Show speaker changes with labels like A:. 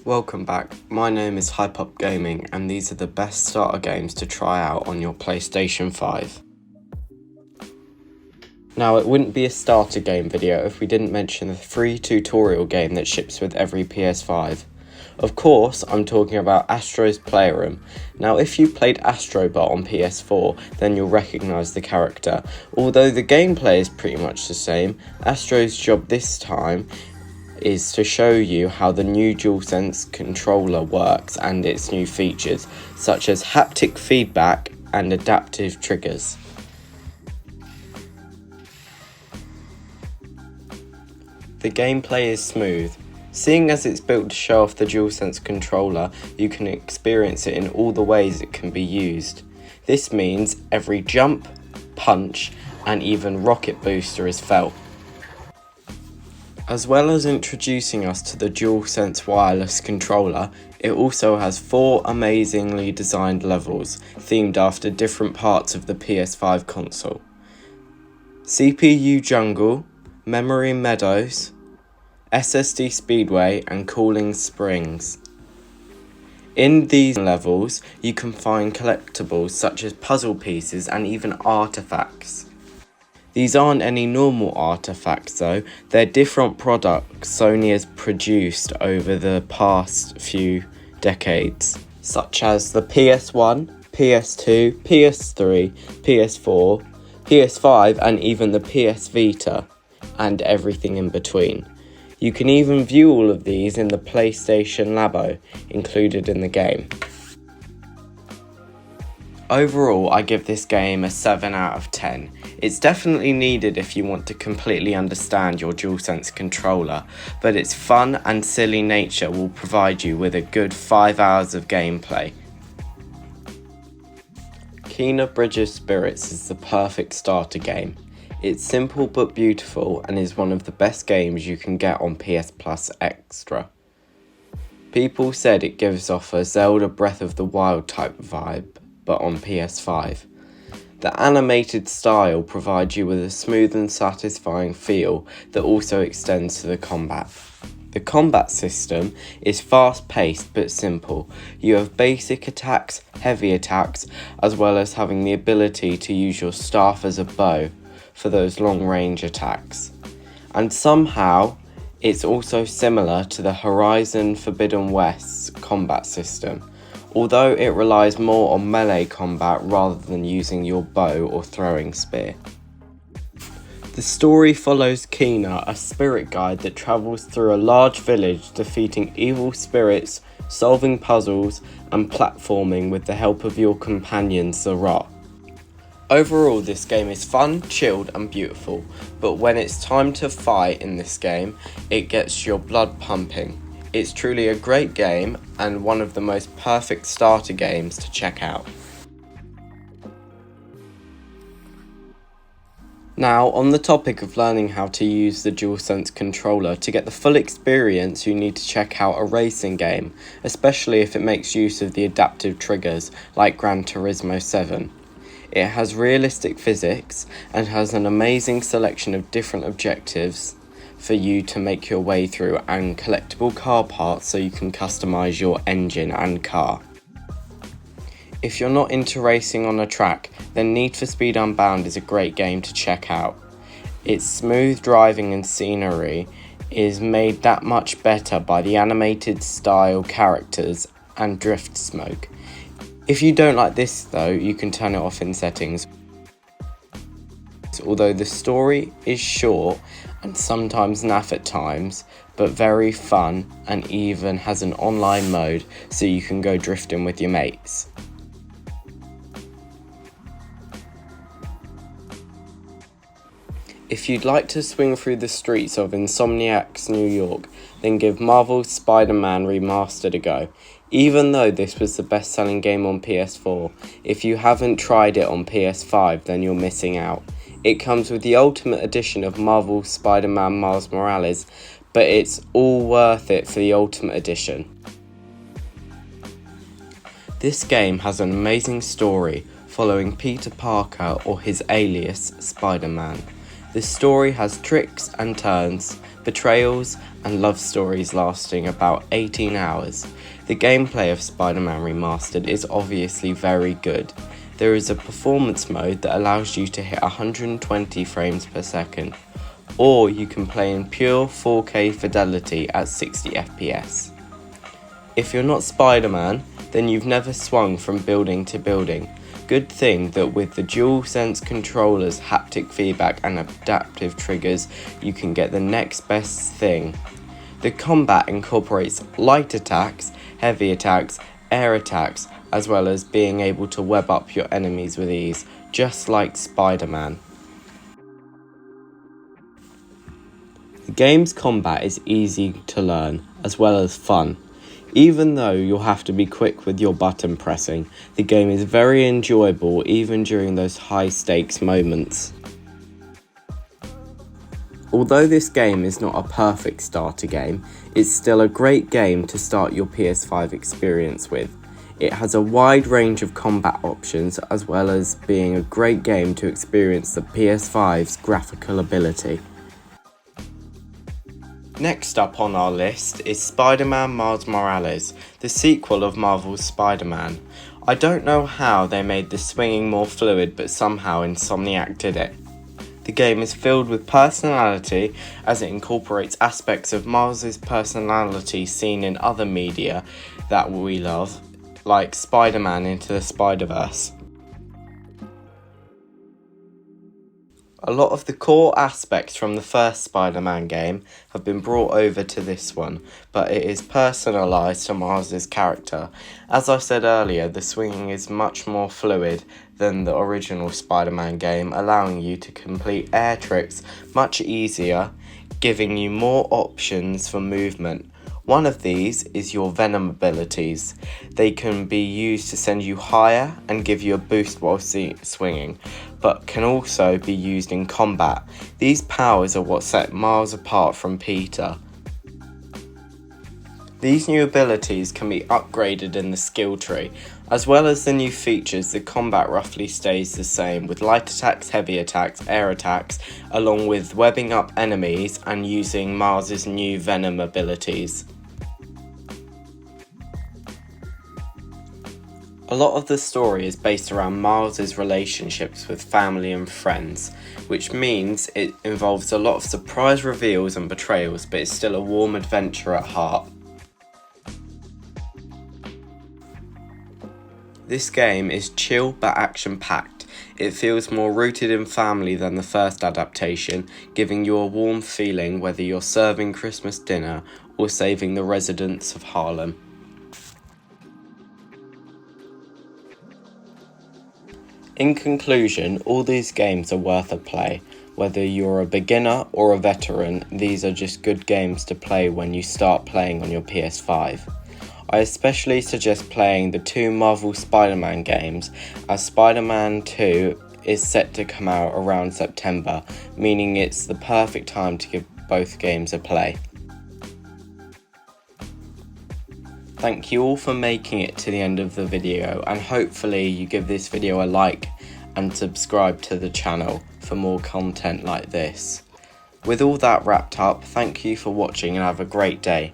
A: Welcome back, my name is Hypeup Gaming and these are the best starter games to try out on your PlayStation 5. Now it wouldn't be a starter game video if we didn't mention the free tutorial game that ships with every PS5. Of course, I'm talking about Astro's Playroom. Now if you played Astrobot on PS4, then you'll recognise the character. Although the gameplay is pretty much the same, Astro's job this time is to show you how the new DualSense controller works and its new features, such as haptic feedback and adaptive triggers. The gameplay is smooth. Seeing as it's built to show off the DualSense controller, you can experience it in all the ways it can be used. This means every jump, punch, and even rocket booster is felt. As well as introducing us to the DualSense wireless controller, it also has 4 amazingly designed levels, themed after different parts of the PS5 console. CPU Jungle, Memory Meadows, SSD Speedway and Cooling Springs. In these levels, you can find collectibles such as puzzle pieces and even artifacts. These aren't any normal artifacts though, they're different products Sony has produced over the past few decades, such as the PS1, PS2, PS3, PS4, PS5 and even the PS Vita, and everything in between. You can even view all of these in the PlayStation Labo included in the game. Overall, I give this game a 7 out of 10. It's definitely needed if you want to completely understand your DualSense controller, but its fun and silly nature will provide you with a good 5 hours of gameplay. Kena Bridge of Spirits is the perfect starter game. It's simple but beautiful and is one of the best games you can get on PS Plus Extra. People said it gives off a Zelda Breath of the Wild type vibe, but on PS5. The animated style provides you with a smooth and satisfying feel that also extends to the combat. The combat system is fast-paced but simple. You have basic attacks, heavy attacks, as well as having the ability to use your staff as a bow for those long-range attacks. And somehow, it's also similar to the Horizon Forbidden West's combat system, although it relies more on melee combat rather than using your bow or throwing spear. The story follows Kena, a spirit guide that travels through a large village defeating evil spirits, solving puzzles, and platforming with the help of your companion Zara. Overall, this game is fun, chilled and beautiful, but when it's time to fight in this game, it gets your blood pumping. It's truly a great game and one of the most perfect starter games to check out. Now, on the topic of learning how to use the DualSense controller, to get the full experience you need to check out a racing game, especially if it makes use of the adaptive triggers like Gran Turismo 7. It has realistic physics and has an amazing selection of different objectives for you to make your way through and collectible car parts so you can customise your engine and car. If you're not into racing on a track, then Need for Speed Unbound is a great game to check out. Its smooth driving and scenery is made that much better by the animated style characters and drift smoke. If you don't like this though, you can turn it off in settings. Although the story is short and sometimes naff at times, but very fun and even has an online mode so you can go drifting with your mates. If you'd like to swing through the streets of Insomniac's New York, then give Marvel's Spider-Man Remastered a go. Even though this was the best-selling game on PS4, if you haven't tried it on PS5, then you're missing out. It comes with the Ultimate Edition of Marvel's Spider-Man Miles Morales, but it's all worth it for the Ultimate Edition. This game has an amazing story following Peter Parker or his alias, Spider-Man. The story has tricks and turns, betrayals, and love stories lasting about 18 hours. The gameplay of Spider-Man Remastered is obviously very good. There is a performance mode that allows you to hit 120 frames per second, or you can play in pure 4K fidelity at 60 FPS. If you're not Spider-Man, then you've never swung from building to building. Good thing that with the DualSense controller's haptic feedback and adaptive triggers, you can get the next best thing. The combat incorporates light attacks, heavy attacks, air attacks, as well as being able to web up your enemies with ease, just like Spider-Man. The game's combat is easy to learn, as well as fun. Even though you'll have to be quick with your button pressing, the game is very enjoyable even during those high stakes moments. Although this game is not a perfect starter game, it's still a great game to start your PS5 experience with. It has a wide range of combat options, as well as being a great game to experience the PS5's graphical ability. Next up on our list is Spider-Man Miles Morales, the sequel of Marvel's Spider-Man. I don't know how they made the swinging more fluid, but somehow Insomniac did it. The game is filled with personality as it incorporates aspects of Miles' personality seen in other media that we love, like Spider-Man Into the Spider-Verse. A lot of the core aspects from the first Spider-Man game have been brought over to this one, but it is personalised to Miles' character. As I said earlier, the swinging is much more fluid than the original Spider-Man game, allowing you to complete air tricks much easier, giving you more options for movement. One of these is your Venom abilities. They can be used to send you higher and give you a boost while swinging, but can also be used in combat. These powers are what set Miles apart from Peter. These new abilities can be upgraded in the skill tree. As well as the new features, the combat roughly stays the same, with light attacks, heavy attacks, air attacks, along with webbing up enemies and using Miles' new Venom abilities. A lot of the story is based around Miles' relationships with family and friends, which means it involves a lot of surprise reveals and betrayals, but it's still a warm adventure at heart. This game is chill but action-packed. It feels more rooted in family than the first adaptation, giving you a warm feeling whether you're serving Christmas dinner or saving the residents of Harlem. In conclusion, all these games are worth a play. Whether you're a beginner or a veteran, these are just good games to play when you start playing on your PS5. I especially suggest playing the two Marvel Spider-Man games, as Spider-Man 2 is set to come out around September, meaning it's the perfect time to give both games a play. Thank you all for making it to the end of the video, and hopefully you give this video a like and subscribe to the channel for more content like this. With all that wrapped up, thank you for watching and have a great day.